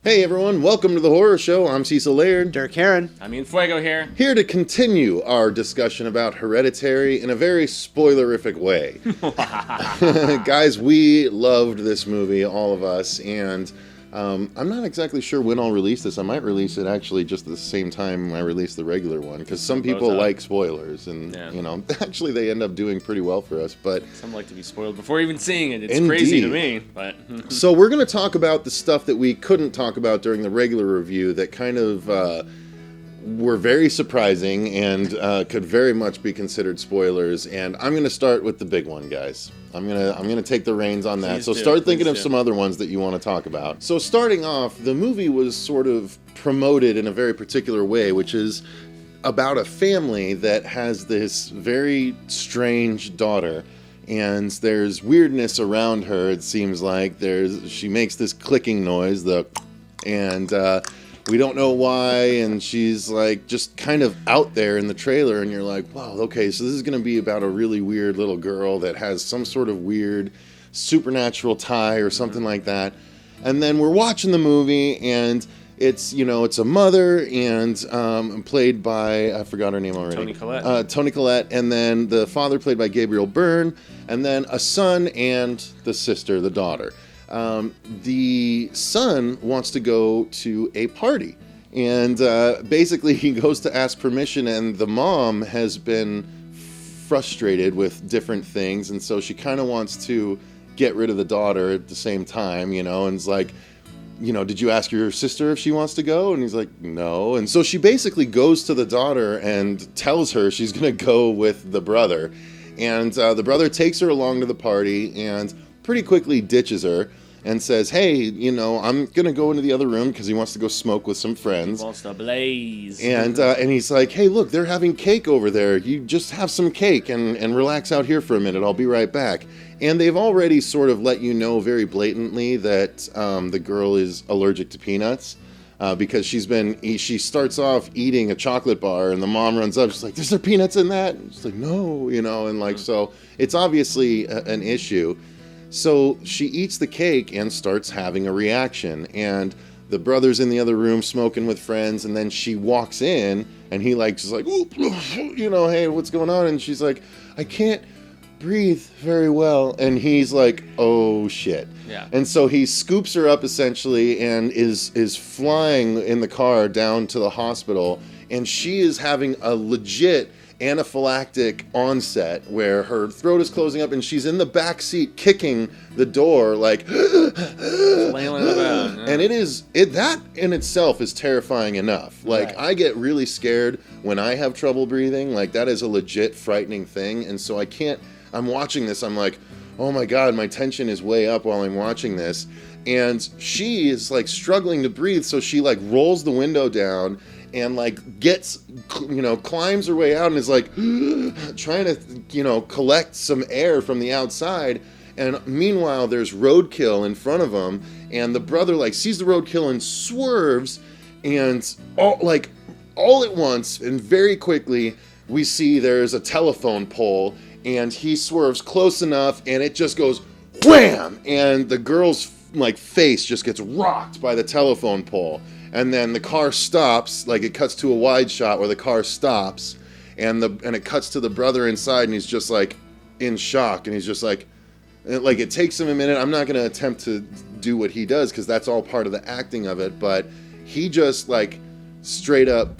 Hey everyone, welcome to the Horror Show. I'm Cecil Laird. Derk Harron. Fuego here. Here to continue our discussion about Hereditary in a very spoilerific way. Guys, we loved this movie, all of us, and I'm not exactly sure when I'll release this. I might release it actually just at the same time I release the regular one, because some people like spoilers, and you know, actually they end up doing pretty well for us. But some like to be spoiled before even seeing it. It's Indeed. Crazy to me. But so we're going to talk about the stuff that we couldn't talk about during the regular review that kind of were very surprising and could very much be considered spoilers. And I'm going to start with the big one, guys. I'm gonna take the reins on that. So start thinking of some other ones that you want to talk about. So starting off, the movie was sort of promoted in a very particular way, which is about a family that has this very strange daughter, and there's weirdness around her. It seems like she makes this clicking noise, and we don't know why, and she's like just kind of out there in the trailer, and you're like, wow, okay, so this is going to be about a really weird little girl that has some sort of weird supernatural tie or something like that. And then we're watching the movie, and it's a mother, and played by, I forgot her name already. Toni Collette, and then the father played by Gabriel Byrne, and then a son and the sister, the daughter. The son wants to go to a party, and basically he goes to ask permission, and the mom has been frustrated with different things, and so she kind of wants to get rid of the daughter at the same time, and it's like, did you ask your sister if she wants to go? And he's like, no. And so she basically goes to the daughter and tells her she's going to go with the brother, and the brother takes her along to the party and pretty quickly ditches her and says, hey, I'm going to go into the other room because he wants to go smoke with some friends. He wants to blaze. And he's like, hey, look, they're having cake over there. You just have some cake and relax out here for a minute. I'll be right back. And they've already sort of let you know very blatantly that the girl is allergic to peanuts because she starts off eating a chocolate bar, and the mom runs up. She's like, is there peanuts in that? And she's like, no, and like, so it's obviously an issue. So she eats the cake and starts having a reaction, and the brother's in the other room smoking with friends, and then she walks in, and he just like, hey, what's going on? And she's like, I can't breathe very well, and he's like, oh shit. Yeah. And so he scoops her up essentially and is flying in the car down to the hospital, and she is having a legit anaphylactic onset where her throat is closing up, and she's in the back seat kicking the door like flailing about. Yeah. And that in itself is terrifying enough. Like, I get really scared when I have trouble breathing. Like, that is a legit frightening thing. And so I'm watching this, I'm like, oh my god, my tension is way up while I'm watching this, and she is like struggling to breathe, so she like rolls the window down and like gets, climbs her way out and is like trying to, collect some air from the outside. And meanwhile, there's roadkill in front of them, and the brother like sees the roadkill and swerves, and all at once and very quickly we see there's a telephone pole, and he swerves close enough, and it just goes wham, and the girl's like face just gets rocked by the telephone pole. And then the car stops, like it cuts to a wide shot where the car stops, and it cuts to the brother inside, and he's just like in shock, and he's just like it takes him a minute. I'm not going to attempt to do what he does because that's all part of the acting of it, but he just like straight up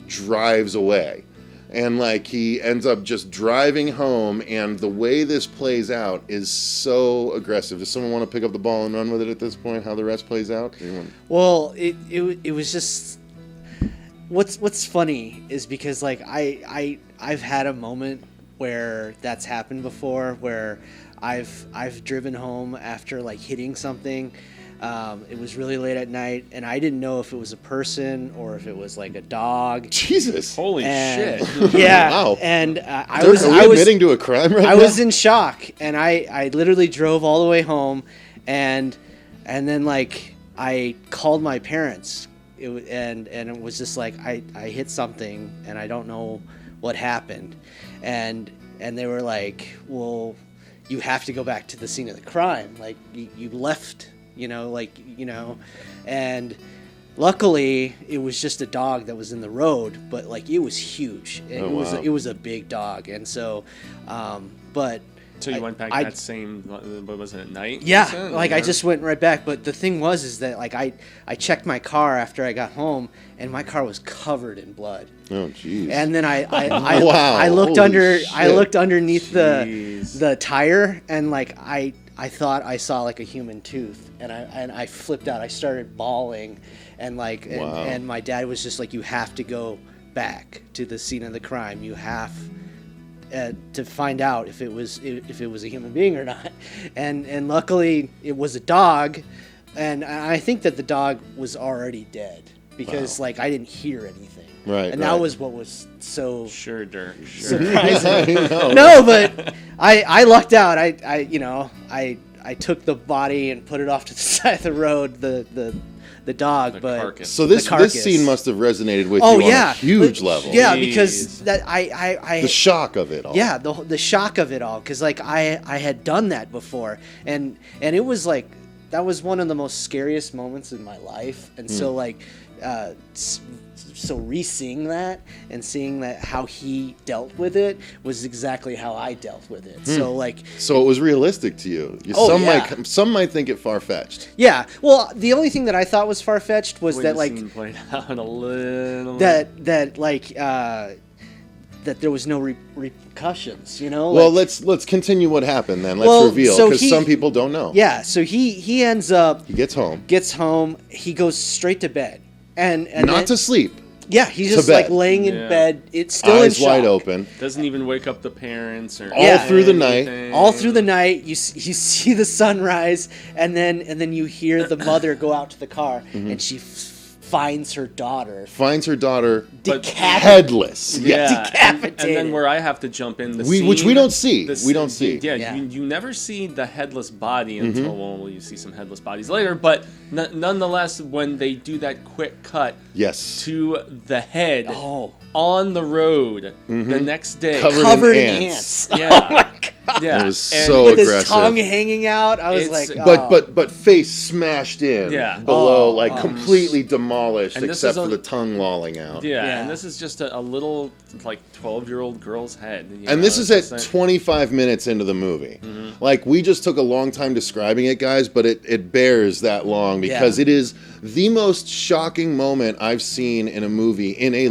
drives away. And like he ends up just driving home, and the way this plays out is so aggressive. Does someone want to pick up the ball and run with it at this point? How the rest plays out? Well, it was just what's funny is because like I've had a moment where that's happened before, where I've driven home after like hitting something. It was really late at night, and I didn't know if it was a person or if it was like a dog. Jesus! Holy shit! Yeah. Wow. And I was admitting to a crime right now? I was in shock, and I literally drove all the way home, and then like I called my parents, and it was just like I hit something, and I don't know what happened, and they were like, well, you have to go back to the scene of the crime. Like you left and luckily it was just a dog that was in the road, but like it was huge. It was a big dog, and so, but. So you went back that same, what was it, at night? Yeah, like I just went right back. But the thing is that like I checked my car after I got home, and my car was covered in blood. Oh, jeez. And then I looked Holy looked underneath Jeez. the tire, and like I thought I saw like a human tooth, and I flipped out. I started bawling, and like and my dad was just like, you have to go back to the scene of the crime. You have to find out if it was a human being or not, and luckily it was a dog, and I think that the dog was already dead because like I didn't hear anything, right? And that was what was so sure, Derk, surprising. No, but I lucked out. I took the body and put it off to the side of the road, the dog, but carcass. So this scene must have resonated with you on a huge level. Yeah, because that I the shock of it all. Yeah, the shock of it all, because like I had done that before, and it was like that was one of the most scariest moments in my life, and so like so re-seeing that and seeing that how he dealt with it was exactly how I dealt with it. So it was realistic to you. Some might think it far-fetched. Yeah. Well, the only thing that I thought was far-fetched was that like played out a little that there was no repercussions, Well, let's continue what happened then. Let's reveal, because some people don't know. Yeah. So he ends up. He gets home. He goes straight to bed, and not to sleep. Yeah, he's just like laying in bed. It's still eyes in shock. wide open. Doesn't even wake up the parents or all through the night. All through the night, you see the sunrise, and then you hear the mother go out to the car, and she finds her daughter. Headless. Decapitated. And then where I have to jump in, which we don't see. Yeah. You never see the headless body until you see some headless bodies later. But nonetheless, when they do that quick cut, to the head on the road the next day, covered in ants. Yeah. Oh my god. Yeah, it was so with aggressive. His tongue hanging out, I was like, but face smashed in below, completely demolished, except for the tongue lolling out. Yeah, and this is just a little 12-year-old girl's head. And this is at 25 minutes into the movie. Like, we just took a long time describing it, guys, but it bears that long because it is the most shocking moment I've seen in a movie in a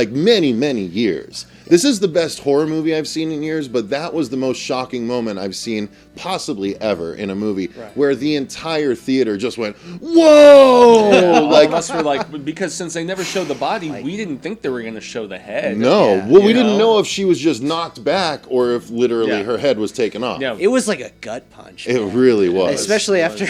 many, many years. This is the best horror movie I've seen in years, but that was the most shocking moment I've seen possibly ever in a movie, where the entire theater just went, whoa! Yeah, all of us were like, because since they never showed the body, we didn't think they were going to show the head. No. We didn't know if she was just knocked back or if literally her head was taken off. Yeah. It was like a gut punch. It really was. Especially after,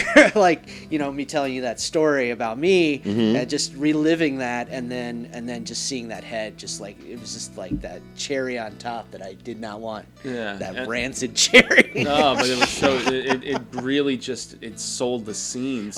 me telling you that story about me, just reliving that, and then just seeing that head, just like, it was just like that cherry on top that I did not want. Yeah. That rancid cherry. No, but it was it really just, it sold the scene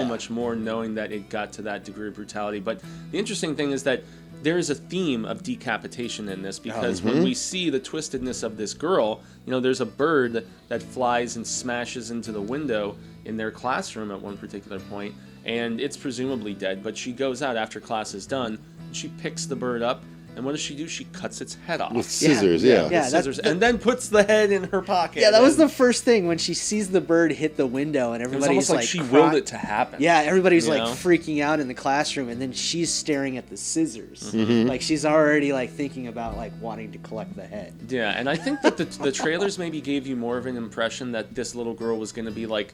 much more, knowing that it got to that degree of brutality. But the interesting thing is that there is a theme of decapitation in this, because when we see the twistedness of this girl, there's a bird that flies and smashes into the window in their classroom at one particular point, and it's presumably dead, but she goes out after class is done, and she picks the bird up. And what does she do? She cuts its head off. With scissors, with scissors, and then puts the head in her pocket. Yeah, that was the first thing when she sees the bird hit the window, and everybody's like she willed it to happen. Yeah, everybody's like freaking out in the classroom, and then she's staring at the scissors, like she's already like thinking about like wanting to collect the head. Yeah, and I think that the trailers maybe gave you more of an impression that this little girl was going to be like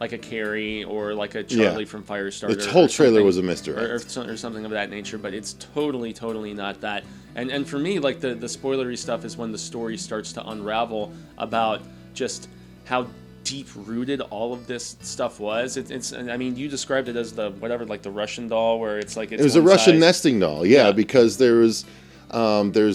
a Carrie or like a Charlie from Firestarter. The whole trailer was a mystery. Or something of that nature, but it's totally not that. And for me, like the spoilery stuff is when the story starts to unravel about just how deep-rooted all of this stuff was. It's I mean, you described it as the Russian doll, where it's like... It was a Russian nesting doll, because there's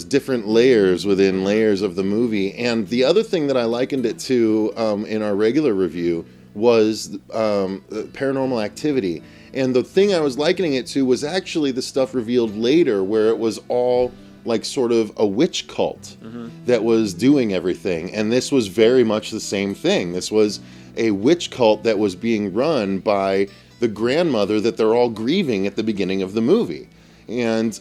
different layers within layers of the movie. And the other thing that I likened it to in our regular review was Paranormal Activity. And the thing I was likening it to was actually the stuff revealed later, where it was all like sort of a witch cult that was doing everything. And this was very much the same thing. This was a witch cult that was being run by the grandmother that they're all grieving at the beginning of the movie. And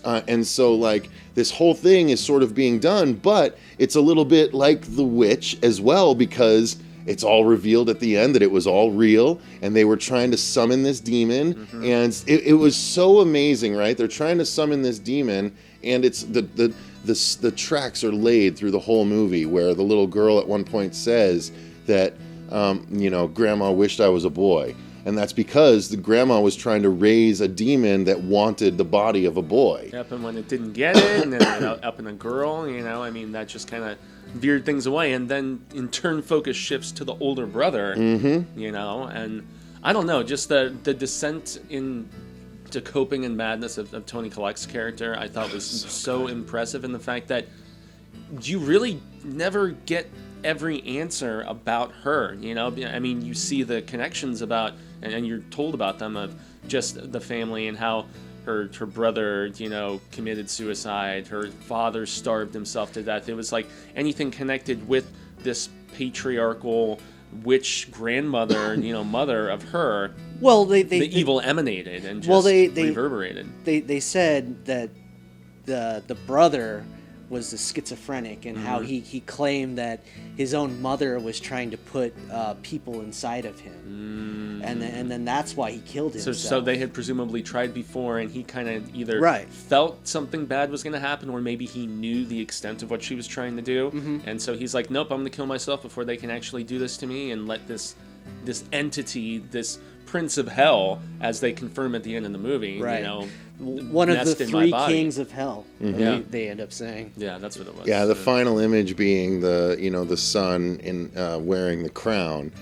so, like, this whole thing is sort of being done, but it's a little bit like The Witch as well, because it's all revealed at the end that it was all real, and they were trying to summon this demon, and it was so amazing, right? They're trying to summon this demon, and it's the tracks are laid through the whole movie, where the little girl at one point says that, Grandma wished I was a boy. And that's because the grandma was trying to raise a demon that wanted the body of a boy. Yep, and when it didn't get it, and then it ended up in a girl, that just kind of veered things away. And then, in turn, focus shifts to the older brother, and I don't know, just the descent into coping and madness of Toni Collette's character, I thought was so impressive in the fact that you really never get every answer about her, you see the connections about, and you're told about them, of just the family and how her brother, committed suicide, her father starved himself to death. It was like anything connected with this patriarchal witch grandmother, mother of her. Well, the evil emanated and just reverberated. They said that the brother was the schizophrenic, and how he claimed that his own mother was trying to put people inside of him, and then that's why he killed himself. So they had presumably tried before, and he kind of either felt something bad was going to happen, or maybe he knew the extent of what she was trying to do, and so he's like, nope, I'm going to kill myself before they can actually do this to me, and let this entity, this Prince of Hell, as they confirm at the end of the movie, one of the three kings of hell, they end up saying. Yeah, that's what it was. Yeah, the final image being the son in wearing the crown,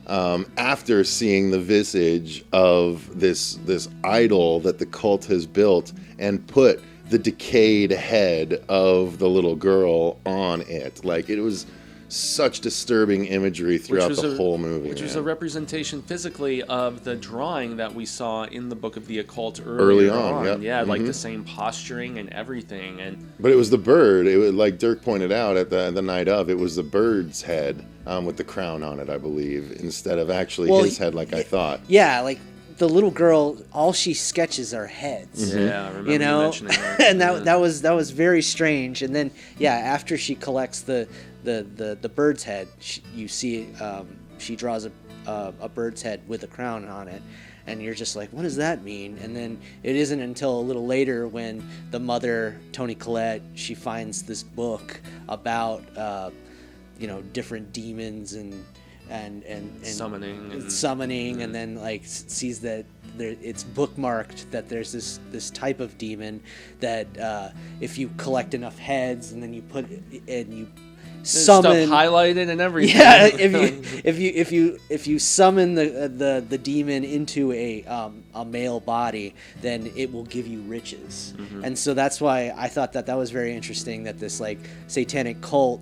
after seeing the visage of this idol that the cult has built and put the decayed head of the little girl on it. Like, it was such disturbing imagery throughout the whole movie. Which was a representation physically of the drawing that we saw in the Book of the Occult early on. Yep. Yeah, like the same posturing and everything. But it was the bird. It was, like Derk pointed out at the night of, it was the bird's head with the crown on it, I believe, instead of actually his head, like I thought. Yeah, like the little girl, all she sketches are heads. Yeah, I remember you mentioning that. And that was very strange. And then after she collects the bird's head, you see she draws a bird's head with a crown on it, and you're just like, what does that mean? And then it isn't until a little later when the mother, Toni Collette, she finds this book about different demons and summoning, and then like sees that it's bookmarked that there's this type of demon that if you collect enough heads and then you put it and you summon stuff highlighted and everything. Yeah, if you summon the demon into a male body, then it will give you riches. And so that's why I thought that was very interesting, that this like satanic cult,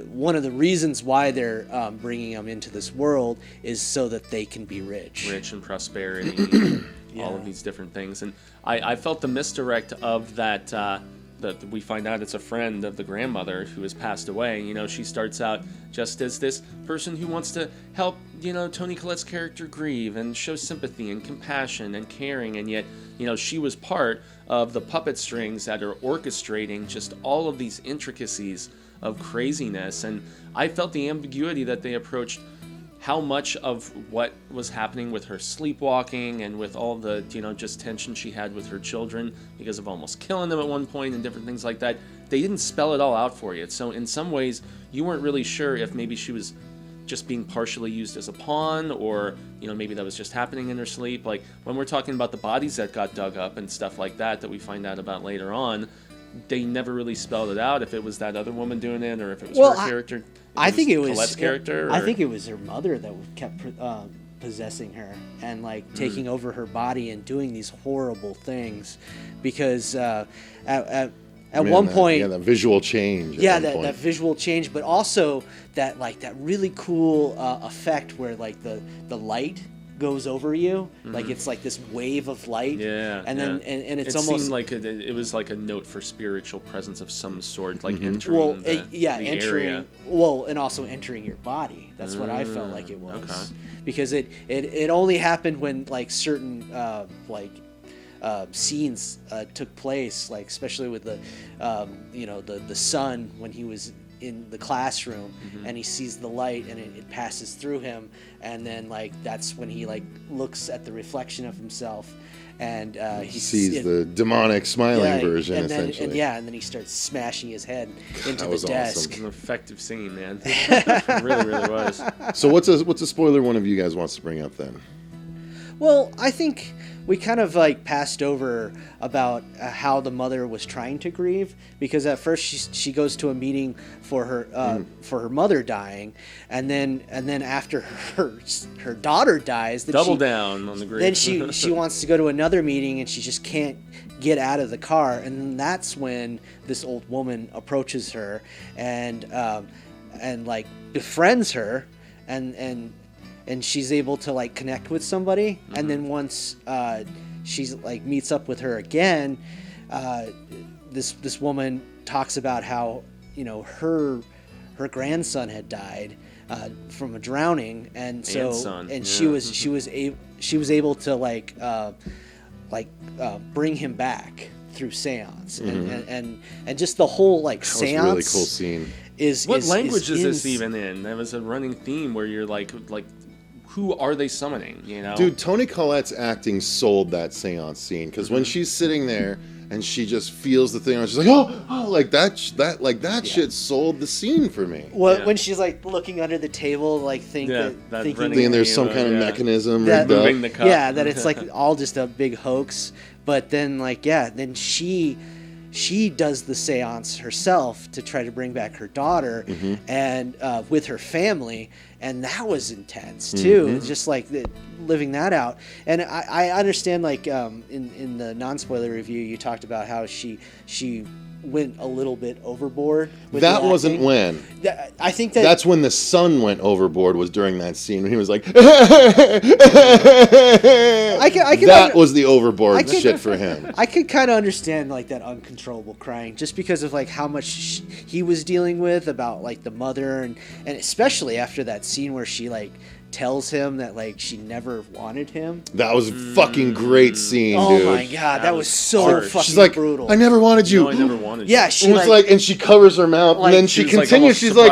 one of the reasons why they're bringing them into this world is so that they can be rich and prosperity, all of these different things. And I felt the misdirect of that. That we find out it's a friend of the grandmother who has passed away. She starts out just as this person who wants to help, Toni Collette's character grieve and show sympathy and compassion and caring, and yet, she was part of the puppet strings that are orchestrating just all of these intricacies of craziness. And I felt the ambiguity that they approached how much of what was happening with her sleepwalking and with all the, just tension she had with her children because of almost killing them at one point and different things like that, they didn't spell it all out for you. So in some ways, you weren't really sure if maybe she was just being partially used as a pawn, or, maybe that was just happening in her sleep. Like, when we're talking about the bodies that got dug up and stuff like that we find out about later on, they never really spelled it out if it was that other woman doing it or if it was her character. I think it was Colette's character. I think it was her mother that kept possessing her and like taking over her body and doing these horrible things, because at one point, that visual change. That visual change, but also that really cool effect where like the light goes over you, like it's like this wave of light, and then and it's almost seemed like it was like a note for spiritual presence of some sort, like entering the entering area. and also entering your body. That's what I felt like it was, because it only happened when like certain scenes took place, like especially with the the son when he was in the classroom and he sees the light and it passes through him, and then like that's when he like looks at the reflection of himself and he sees the demonic smiling version, and then, essentially. And then he starts smashing his head into the desk. Awesome. It was an effective scene, man. It really was. So what's a spoiler one of you guys wants to bring up then? Well, I think we kind of like passed over about how the mother was trying to grieve, because at first she goes to a meeting for her mother dying, and then after her daughter dies, then down on the grief. Then she wants to go to another meeting and she just can't get out of the car, and that's when this old woman approaches her and like befriends her and she's able to like connect with somebody, and then once she's like meets up with her again, this woman talks about how her grandson had died from a drowning, and she was able to like bring him back through seance, and just the whole like that seance. Was a really cool scene. What language is this even in? That was a running theme where you're like who are they summoning, Dude, Toni Collette's acting sold that seance scene, because when she's sitting there and she just feels the thing, and she's like, oh, like that shit sold the scene for me. Well, when she's like looking under the table, like thinking there's some kind of mechanism that moving the cup. Yeah, that it's like all just a big hoax. But then then she does the seance herself to try to bring back her daughter, and with her family, and that was intense too. Just like living that out. And I understand, like in the non-spoiler review, you talked about how she went a little bit overboard with that wasn't when I think that's when the son went overboard, was during that scene when he was like that was the overboard shit for him. I could kind of understand like that uncontrollable crying, just because of like how much he was dealing with about like the mother, and especially after that scene where she like tells him that like she never wanted him. That was a fucking great scene, dude. Oh my god, that was so fucking She's like, brutal. I never wanted you. No, I never wanted you. Yeah, she was like, and she covers her mouth, and then she continues. She's like,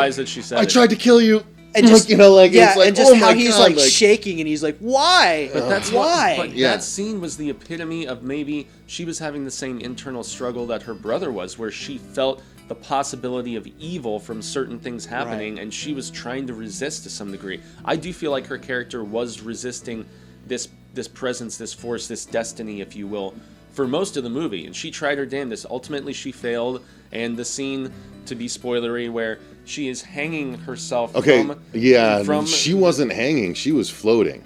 I tried to kill you. And just, it's like, and just how he's like shaking, and he's like, why? But that's why? But that scene was the epitome of maybe she was having the same internal struggle that her brother was, where she felt the possibility of evil from certain things happening, and she was trying to resist to some degree. I do feel like her character was resisting this presence, this force, this destiny, if you will, for most of the movie, and she tried her damnedest. Ultimately, she failed, and the scene, to be spoilery, where she is hanging herself she wasn't hanging, she was floating.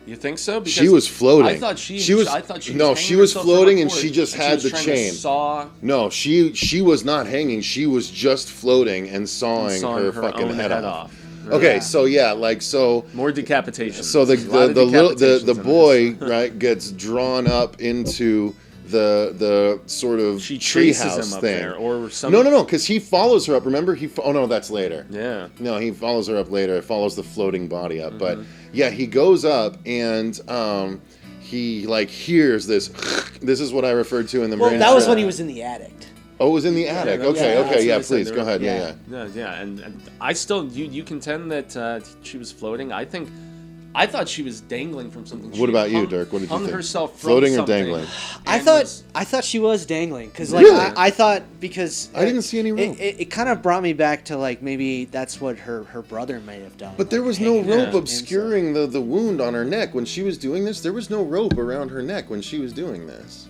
You think so? Because she was floating. I thought she was floating, and she just had the chain. No, she was not hanging. She was just floating and sawing her fucking head off. Okay, so more decapitation. So the boy gets drawn up into the sort of treehouse thing, there, or no, because he follows her up. Remember, that's later. Yeah. No, he follows her up later. Follows the floating body up, but yeah, he goes up and he like hears this. This is what I referred to in the. Well, that was when he was in the attic. Oh, it was in the attic. Okay, please go ahead. Yeah. And I still you contend that she was floating. I thought she was dangling from something. What about you, Derk? What did you think? Herself from floating something. or dangling? I thought she was dangling, because like really? I thought, because I didn't see any rope. It kind of brought me back to like maybe that's what her brother might have done. But there was no rope obscuring the wound on her neck when she was doing this. There was no rope around her neck when she was doing this.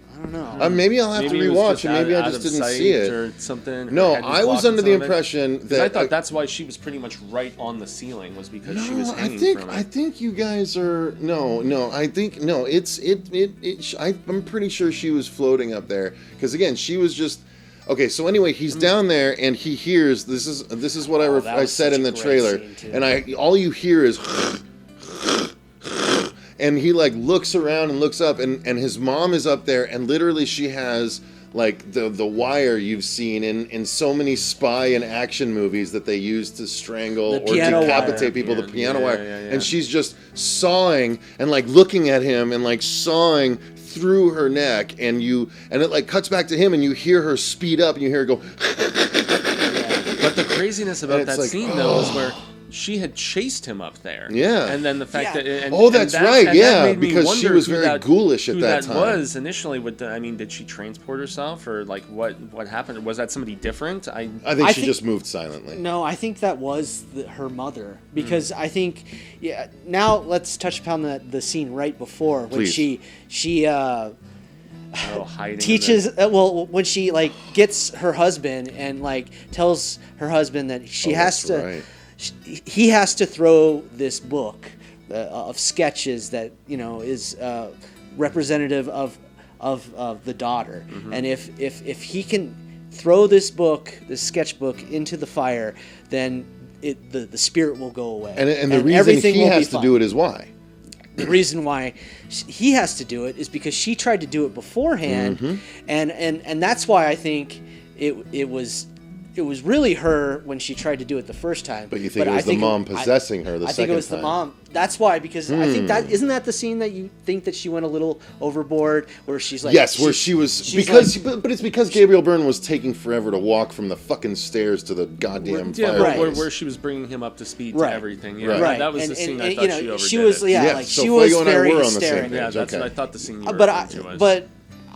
I don't know. Maybe I'll have to rewatch, and maybe I just didn't see it or something. No, I was under the impression that I thought that's why she was pretty much right on the ceiling, was because she was hanging from it. I think you guys are I'm pretty sure she was floating up there, because again, she was just. Okay, so anyway, he's down there and he hears this is what I said in the trailer, and all you hear is and he like looks around and looks up, and his mom is up there, and literally she has like the wire you've seen in so many spy and action movies that they use to strangle or decapitate people, the piano wire. And she's just sawing and like looking at him and like sawing through her neck, and it like cuts back to him, and you hear her speed up, and you hear her go. But the craziness about that like, scene though is where she had chased him up there. Yeah. And then the fact that... that's right, yeah. Because she was very ghoulish at that time. Who that was initially. Did she transport herself? Or, like, what happened? Was that somebody different? I think she just moved silently. No, I think that was her mother. Because I think... Yeah. Now, let's touch upon the scene right before. When she teaches... when she, like, gets her husband and, like, tells her husband that she has to... Right. He has to throw this book of sketches that is representative of the daughter, and if he can throw this sketchbook into the fire, then the spirit will go away. And the reason he has to do it is why. The reason why he has to do it is because she tried to do it beforehand, and that's why I think it was really her when she tried to do it the first time. But you think it was the mom possessing her the second time? I think it was the mom. That's why, because I think isn't that the scene that you think that she went a little overboard, where she's like... Yes, where she was... Because, like, but it's because Gabriel Byrne was taking forever to walk from the fucking stairs to the goddamn fireplace. Where she was bringing him up to speed to everything. Yeah, right. That was the scene I thought she overdid. She was, she was very hysterical. Yeah, that's what I thought the scene you were referring to was. But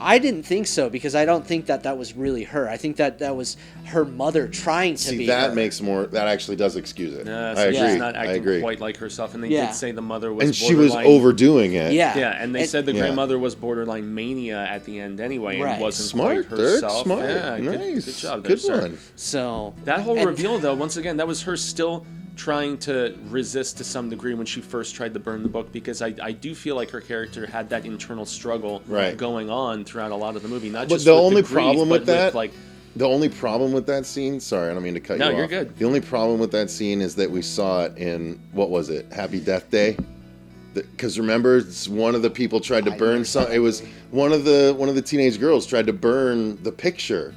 I didn't think so, because I don't think that was really her. I think that was her mother trying to be that her. That actually does excuse it. So I agree. She's not acting quite like herself, and they did say the mother was she was overdoing it. Yeah, and they said the grandmother was borderline mania at the end anyway, and wasn't smart, quite herself. Smart, yeah, nice, good job, good one. So that whole reveal, though, once again, that was her still trying to resist to some degree when she first tried to burn the book, because I do feel like her character had that internal struggle going on throughout a lot of the movie. Not just the with only the grief, problem with that, like, the only problem with that scene, sorry, I don't mean to cut you off. No, you're good. The only problem with that scene is that we saw it in, what was it, Happy Death Day? Because remember, one of the people tried to burn some. It was one of the teenage girls tried to burn the picture,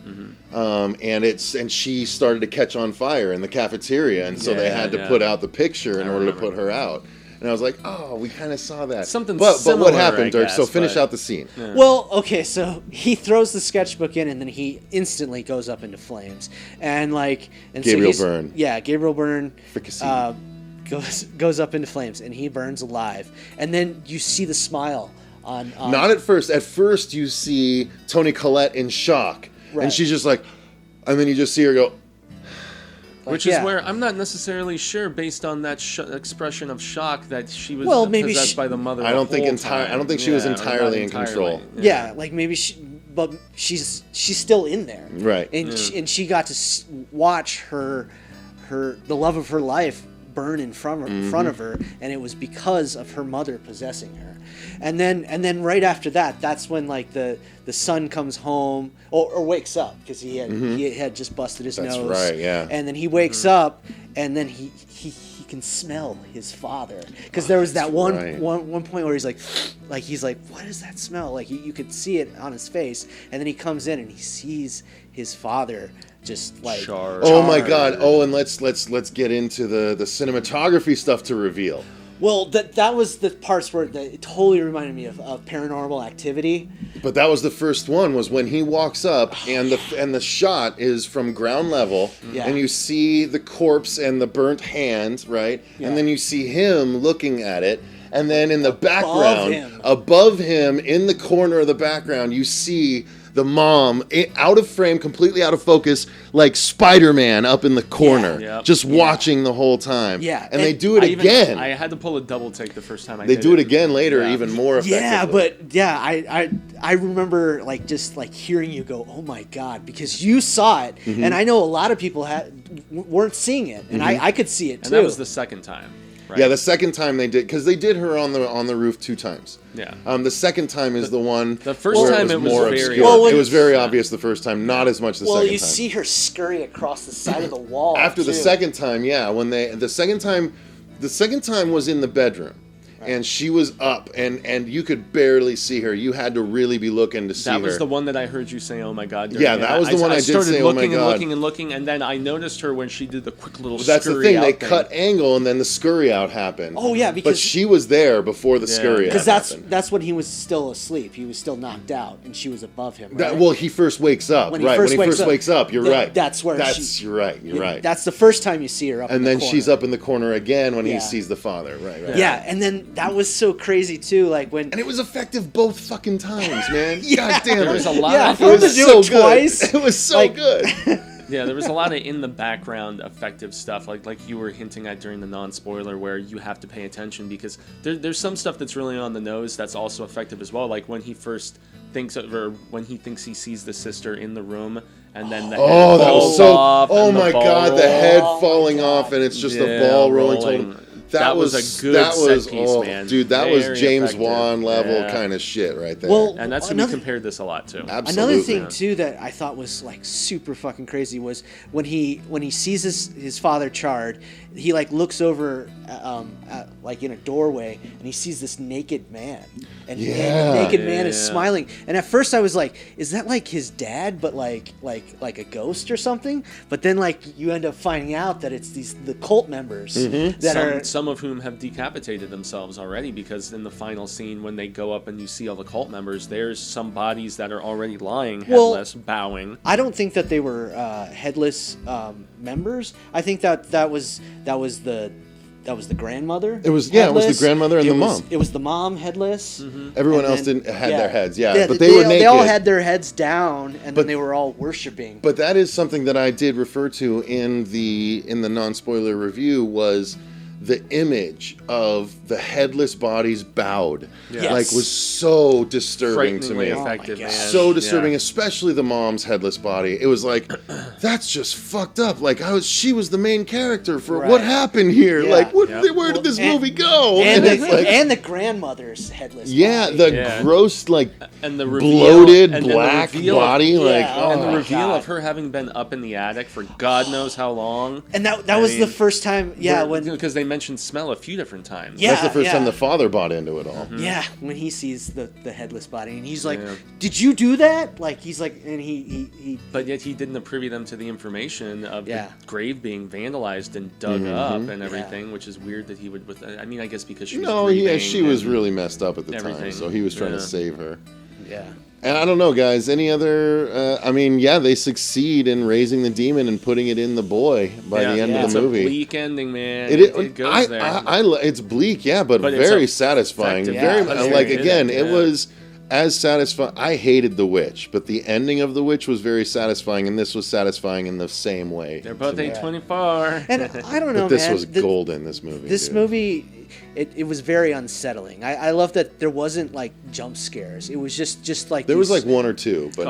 and she started to catch on fire in the cafeteria, and so they had to put out the picture in order to put her out. And I was like, oh, we kind of saw that. But what happened, Dirk? So finish out the scene. Yeah. Well, okay, so he throws the sketchbook in, and then he instantly goes up into flames, and Gabriel Byrne. Yeah, Gabriel Byrne. Goes up into flames, and he burns alive. And then you see the smile on Not at first. At first, you see Toni Collette in shock, and she's just like, and then you just see her go. Which is where I'm not necessarily sure, based on that expression of shock, that she was possessed by the mother. I don't think she was entirely in control. Yeah, like maybe but she's still in there, right? And she got to watch the love of her life burn in front of her, and it was because of her mother possessing her. And then right after that, that's when like the son comes home or wakes up, because he had just busted his nose. That's right, yeah. And then he wakes up, and then he can smell his father, because there was that one point where he's like, what does that smell? Like you could see it on his face, and then he comes in and he sees his father just like charred. Oh my god! Oh, and let's get into the cinematography stuff to reveal. Well, that was the parts where it totally reminded me of Paranormal Activity. But that was the first one, was when he walks up, and the shot is from ground level, and you see the corpse and the burnt hand, right? Yeah. And then you see him looking at it, and then in the background, above him, in the corner of the background, you see the mom, out of frame, completely out of focus, like Spider-Man up in the corner, just watching the whole time. Yeah. And they do it again. I had to pull a double take the first time I did it. They do it again later, even more effectively. Yeah, but I remember like just like hearing you go, oh my God, because you saw it, and I know a lot of people weren't seeing it, and I could see it too. And that was the second time. Right. Yeah, the second time they did, because they did her on the roof 2 times. Yeah. The second time is the one. The first time it was more very. Well, it was very obvious the first time, not as much the second time. Well, you see her scurry across the side of the wall. After the second time, when the second time was in the bedroom, and she was up, and you could barely see her. You had to really be looking to see her. That was the one that I heard you say, "Oh my God." Yeah, that was the one I did say, "Oh my God." And looking and looking, and then I noticed her when she did the quick little. That's the thing. They cut angle, and then the scurry out happened. Oh yeah, because but she was there before the scurry out happened. That's when he was still asleep. He was still knocked out, and she was above him. Right? Well, he first wakes up. When he first wakes up, you're right. That's where you're right. You're right. That's the first time you see her up. And in then the corner. she's up in the corner again when he sees the father. Right. Yeah, and then that was so crazy too. Like when and it was effective both fucking times, man. God damn, there was a lot. Yeah, of for him to do it twice. It was so good. Yeah, there was a lot of in the background effective stuff, like you were hinting at during the non-spoiler, where you have to pay attention because there's some stuff that's really on the nose that's also effective as well. Like when he first thinks he sees the sister in the room, and then the head that was so. Oh my God, the head falling off, and it's just the ball rolling toward him. That was a good set piece, man. Dude, that was James Wan level kind of shit right there. Well, and that's when we compared this a lot too. Absolutely. Another thing too that I thought was like super fucking crazy was when he sees his father charred, he like looks over like in a doorway and he sees this naked man, and the naked man is smiling. And at first I was like, is that like his dad, but like a ghost or something? But then like you end up finding out that it's the cult members that are. Some of whom have decapitated themselves already, because in the final scene when they go up and you see all the cult members, there's some bodies that are already lying headless, bowing. I don't think that they were headless members. I think that was the grandmother. It was headless. It was the grandmother and the mom. It was the mom headless. Everyone else didn't had their heads. But they were naked. They all had their heads down, and then they were all worshiping. But that is something that I did refer to in the non-spoiler review was the image of the headless bodies bowed, was so disturbing to me. Effective, man. So disturbing, especially the mom's headless body. It was like, that's just fucked up. Like she was the main character for what happened here. Yeah. Like, where did this movie go? And the grandmother's headless. Yeah, body. Gross, like and the reveal, bloated black body, and the reveal of her having been up in the attic for God knows how long. And that was the first time, because they mentioned smell a few different times. That's the first time the father bought into it all. Yeah, when he sees the headless body, and he's like, "Did you do that?" Like he's like, and he. But yet he didn't privy them to the information of the grave being vandalized and dug up and everything, which is weird that he would. I mean, I guess because she was she was really messed up at the time, so he was trying to save her. Yeah. And I don't know, guys. Any other? They succeed in raising the demon and putting it in the boy by the end of the movie. It's a bleak ending, man. It goes there. It's bleak, but very satisfying. It was as satisfying. I hated The Witch, but the ending of The Witch was very satisfying, and this was satisfying in the same way. They're both 824. And I don't know, but this was golden. This movie. This movie. It was very unsettling. I love that there wasn't like jump scares. It was just like there was like one or two, but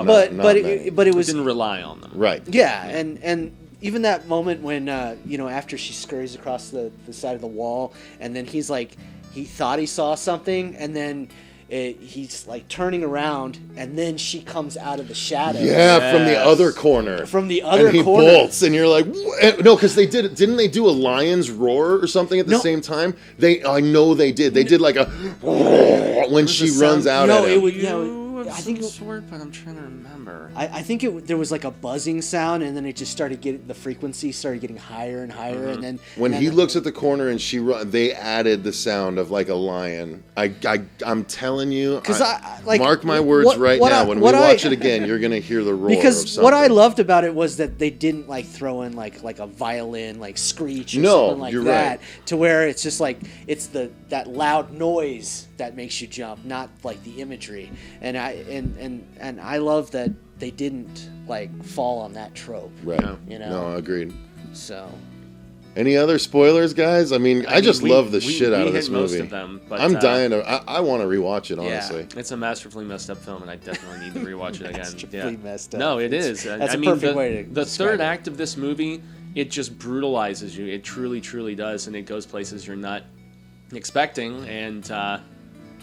it was didn't rely on them. Right. Yeah, and even that moment when after she scurries across the side of the wall, and then he's like he thought he saw something, and then he's like turning around, and then she comes out of the shadows. Yeah, from the other corner. From the other and he corner. bolts, and you're like, no, because didn't they do a lion's roar or something at the same time? I know they did. They did like a when she runs out at him. I think it was short, but I'm trying to remember. I think there was like a buzzing sound, and then it just started the frequency started getting higher and higher, and then when he looks at the corner and she they added the sound of like a lion. I'm telling you, because mark my words when we watch it again, you're gonna hear the roar. Because what I loved about it was that they didn't like throw in like a violin like screech or something like that, to where it's just like it's that loud noise that makes you jump, not like the imagery. And I love that they didn't like fall on that trope. Right. No, agreed. So. Any other spoilers, guys? I mean, I just love the shit out of this movie. Most of them, but, I'm dying to. I want to rewatch it, honestly. Yeah, it's a masterfully messed up film, and I definitely need to rewatch it again. Masterfully messed up. No, it is. That's a perfect way to. The third act of this movie, it just brutalizes you. It truly, truly does, and it goes places you're not expecting, and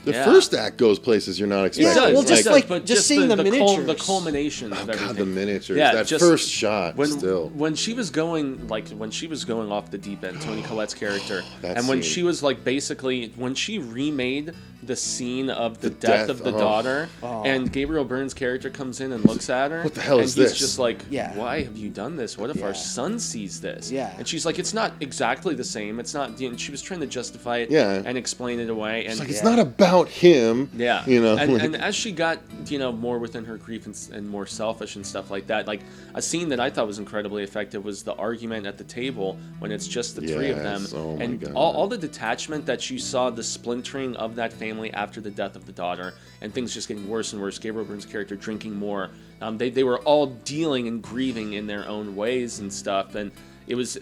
The first act goes places you're not expecting. Yeah, well, just seeing the miniatures. The culmination of everything. God, the miniatures. Yeah, that first shot. When she was going off the deep end, Toni Collette's character, and when she was like basically when she remade the scene of the death of the daughter, and Gabriel Byrne's character comes in and looks at her. What the hell is this? And he's just like, why have you done this? What if our son sees this? Yeah. And she's like, it's not exactly the same. It's not. And she was trying to justify it and explain it away. And it's not about him. Yeah. You know. And as she got more within her grief and more selfish and stuff like that, like a scene that I thought was incredibly effective was the argument at the table when it's just the three of them, and all the detachment that you saw, the splintering of that family after the death of the daughter, and things just getting worse and worse. Gabriel Byrne's character drinking more. They were all dealing and grieving in their own ways and stuff, and it was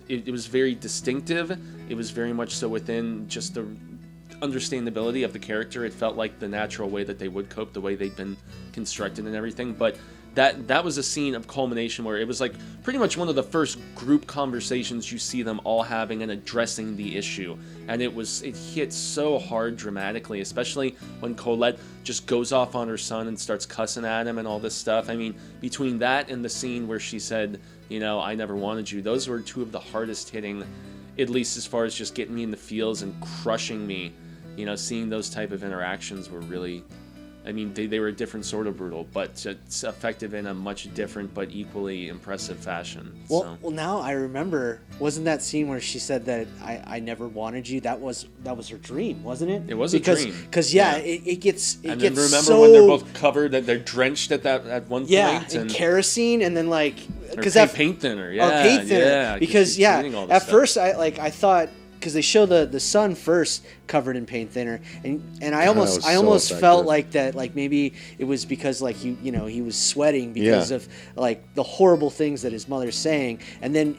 very distinctive. It was very much so within just the understandability of the character. It felt like the natural way that they would cope, the way they'd been constructed and everything. But that was a scene of culmination where it was like pretty much one of the first group conversations you see them all having and addressing the issue, and it hit so hard dramatically, especially when Colette just goes off on her son and starts cussing at him and all this stuff. I mean, between that and the scene where she said, I never wanted you, those were two of the hardest hitting, at least as far as just getting me in the feels and crushing me. Seeing those type of interactions were really, I mean, they were a different sort of brutal, but it's effective in a much different but equally impressive fashion. Well, now I remember, wasn't that scene where she said that I never wanted you? That was her dream, wasn't it? It was a dream. Because it gets remember so... when they're both covered, that they're drenched at one point? Yeah, and kerosene, and then like... paint thinner, paint thinner. Yeah, because at first I thought, because they show the son first covered in paint thinner, and I almost felt like that, like maybe it was because like he was sweating because of like the horrible things that his mother's saying, and then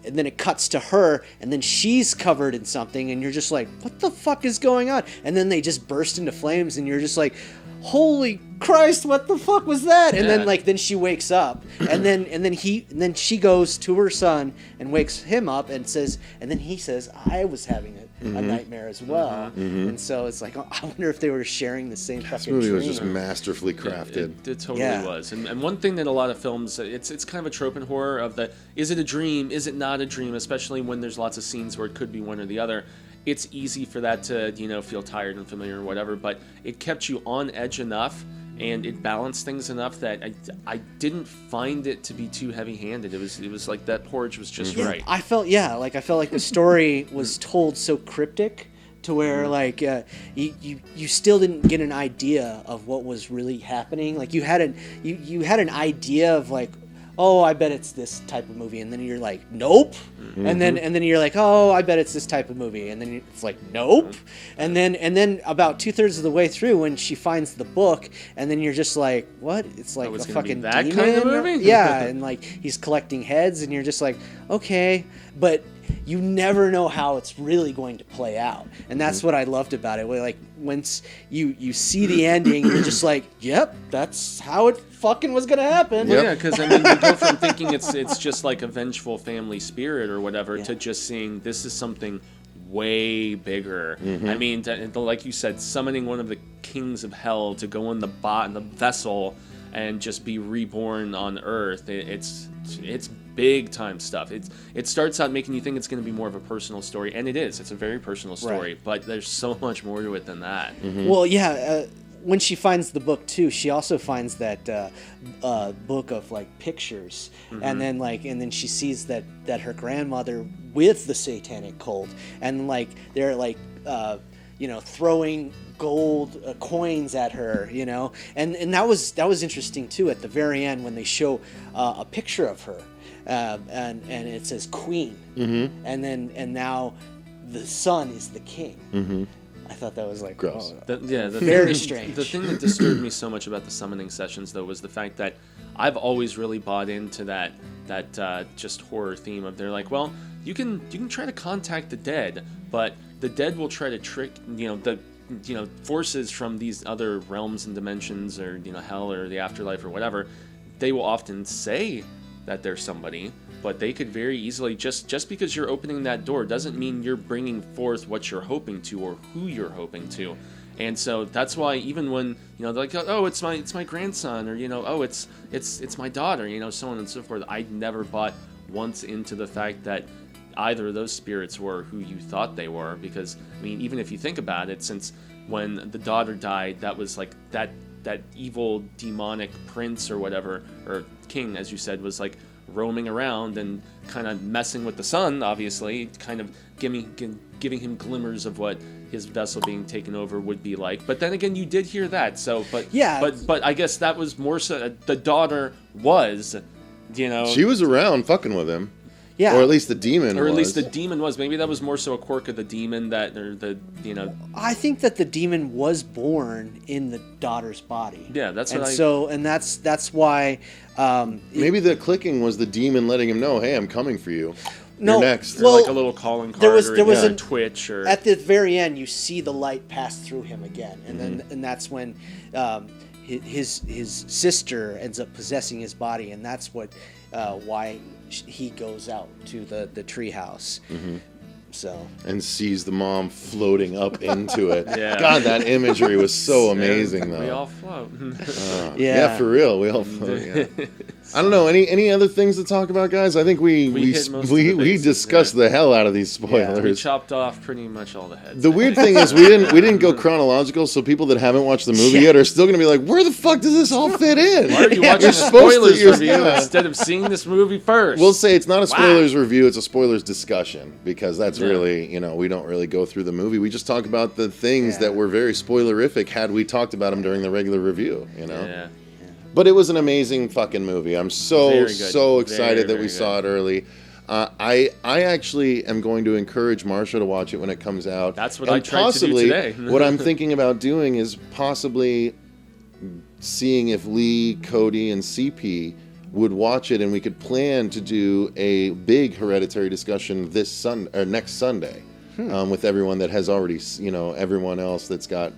it cuts to her, and then she's covered in something, and you're just like, what the fuck is going on? And then they just burst into flames, and you're just like, holy Christ, what the fuck was that? And then she wakes up, and then she goes to her son and wakes him up and then he says, I was having a nightmare as well. And so it's like, I wonder if they were sharing the same fucking dream. This movie was just masterfully crafted. It totally was. And one thing that a lot of films, it's kind of a trope in horror of is it a dream, is it not a dream, especially when there's lots of scenes where it could be one or the other. It's easy for that to, feel tired and familiar or whatever, but it kept you on edge enough, and it balanced things enough that I didn't find it to be too heavy-handed. It was like that porridge was just right. I felt like the story was told so cryptic to where like you still didn't get an idea of what was really happening. Like you had an idea of like, oh, I bet it's this type of movie, and then you're like, nope, and then you're like, oh, I bet it's this type of movie, and then it's like, nope, and then about 2/3 of the way through when she finds the book, and then you're just like, what? It's like a fucking that demon, kind of movie? Yeah, and like he's collecting heads, and you're just like, okay, but you never know how it's really going to play out, and that's what I loved about it. Like once you see the ending, you're just like, yep, that's how it fucking was gonna happen. Well, yeah, because I mean, you go from thinking it's just like a vengeful family spirit or whatever to just seeing this is something way bigger. I mean, like you said, summoning one of the kings of hell to go in the vessel and just be reborn on Earth. It's big time stuff. It starts out making you think it's going to be more of a personal story, and it is. It's a very personal story, but there's so much more to it than that. Well, yeah. When she finds the book too, she also finds that book of like pictures, and then she sees that her grandmother with the satanic cult, and like they're like throwing gold coins at her, and that was interesting too. At the very end, when they show a picture of her, and it says Queen, and now the son is the king. I thought that was like gross. Very strange. The thing that disturbed me so much about the summoning sessions, though, was the fact that I've always really bought into that just horror theme of they're like, well, you can try to contact the dead, but the dead will try to trick the forces from these other realms and dimensions, or hell or the afterlife or whatever. They will often say that they're somebody, but they could very easily just because you're opening that door doesn't mean you're bringing forth what you're hoping to or who you're hoping to. And so that's why even when, they're like, oh, it's my grandson, or, oh, it's my daughter, so on and so forth. I never bought once into the fact that either of those spirits were who you thought they were, because, even if you think about it, since when the daughter died, that was like that evil demonic prince or whatever, or king, as you said, was like roaming around and kind of messing with the son, obviously, kind of giving him glimmers of what his vessel being taken over would be like. But then again, you did hear that, so but I guess that was more so the daughter was, she was around fucking with him. Yeah. Or at least the demon was. Or at least the demon was. Maybe that was more so a quirk of the demon I think that the demon was born in the daughter's body. Yeah, that's what that's why... maybe the clicking was the demon letting him know, hey, I'm coming for you. No, you're next. Well, like a little calling card there was a twitch. Or at the very end, you see the light pass through him again. And then that's when... his sister ends up possessing his body, and that's what why he goes out to the treehouse. So and sees the mom floating up into it. Yeah. God, that imagery was so amazing, though. We all float. Yeah, for real, we all float. Yeah. I don't know. Any other things to talk about, guys? I think we discussed the hell out of these spoilers. Yeah, we chopped off pretty much all the heads. The weird thing is we didn't go chronological, so people that haven't watched the movie yet are still going to be like, "Where the fuck does this all fit in?" Why are you watching a spoilers review instead of seeing this movie first? We'll say it's not a spoilers review; it's a spoilers discussion, because that's really, we don't really go through the movie. We just talk about the things that were very spoilerific had we talked about them during the regular review. Yeah. But it was an amazing fucking movie. I'm so excited that we saw it early. I actually am going to encourage Marsha to watch it when it comes out. That's what I tried to do today. What I'm thinking about doing is possibly seeing if Lee, Cody, and CP would watch it, and we could plan to do a big Hereditary discussion next Sunday with everyone that has already, everyone else that's got,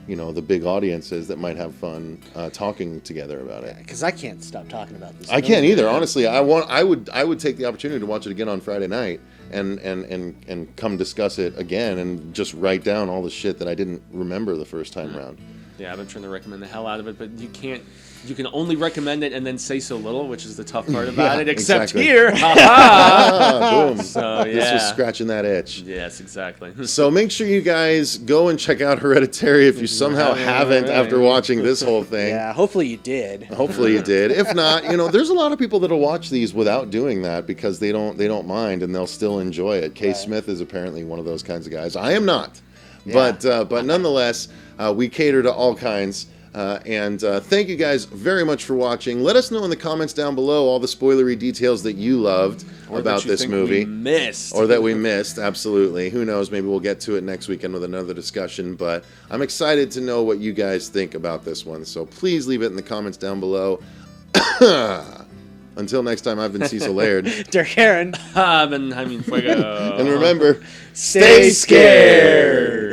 the big audiences that might have fun talking together about it. Because I can't stop talking about this. I can't either, honestly. I would take the opportunity to watch it again on Friday night and come discuss it again and just write down all the shit that I didn't remember the first time around. Yeah, I've been trying to recommend the hell out of it, but you can't. You can only recommend it and then say so little, which is the tough part about it. Except here, boom! So this was scratching that itch. Yes, exactly. So make sure you guys go and check out Hereditary if you somehow haven't after watching this whole thing. Yeah, hopefully you did. Hopefully you did. If not, there's a lot of people that'll watch these without doing that because they don't mind and they'll still enjoy it. Kay Smith is apparently one of those kinds of guys. I am not, but nonetheless, we cater to all kinds. And thank you guys very much for watching. Let us know in the comments down below all the spoilery details that you loved about this movie. Or that we missed, absolutely. Who knows, maybe we'll get to it next weekend with another discussion. But I'm excited to know what you guys think about this one. So please leave it in the comments down below. Until next time, I've been Cecil Laird. Derk Harron. I've been Jaime Fuego. And remember, stay scared.